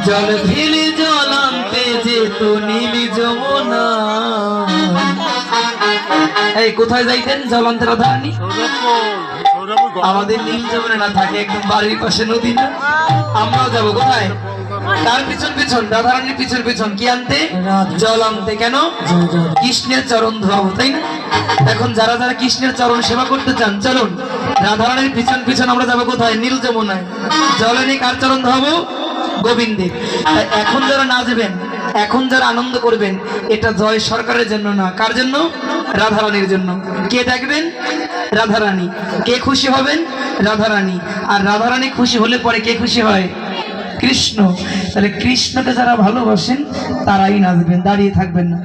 জল ফেলে জল আনতে যেত নীল যমুনা। এই কোথায় যাইতেন জল আনতে রাধারানী? আমাদের নীল যমুনা না থাকে একদম বাড়ির পাশে নদী না? আমরাও যাবো কোথায়? তার পিছন পিছন, রাধারানীর পিছন পিছন কি আনতে? জল আনতে। কেন? কৃষ্ণের চরণ ধোয়াবো, তাই না? এখন যারা যারা কৃষ্ণের চরণ সেবা করতে চান চলুন, রাধারানীর পিছন পিছন আমরা যাবো কোথায়? নীল যমুনায়। জল এনে কার চরণ ধোয়াবো? গোবিন্দের। এখন যারা নাচবেন, এখন যারা আনন্দ করবেন, এটা জয় সরকারের জন্য না। কার জন্য? রাধারানীর জন্য। কে ডাকবেন? রাধারানী। কে খুশি হবেন? রাধারানী। আর রাধারানী খুশি হলে পরে কে খুশি হয়? কৃষ্ণ। তাহলে কৃষ্ণকে যারা ভালোবাসেন তারাই নাচবেন, দাঁড়িয়ে থাকবেন না।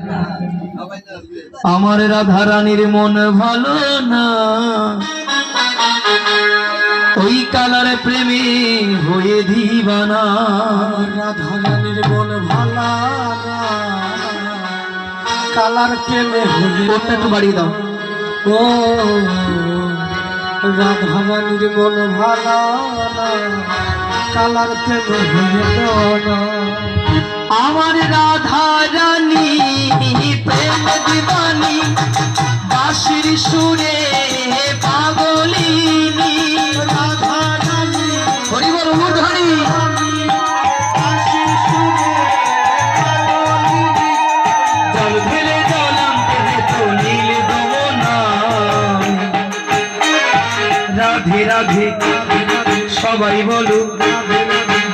আমার রাধারানীর মন ভালো না, ওই কালার প্রেমে হয়ে দিবানা। রাধারানীর মন ভালা না, কালার প্রেমে হয়ে। ওটা একটু বাড়িয়ে দাও। ও রাধারানীর মন ভালা না, কালার প্রেমে হয়ে না। আমার রাধারানী প্রেম দিবানী, বাঁশির সুরে পাগলিনী। রাধারানী হরি বল হরি। জল ফেলে জল আনতে যেত নীল যমুনা। রাধে রাধে সবাই বলো,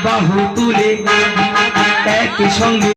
বাহু তুলে একই সঙ্গে।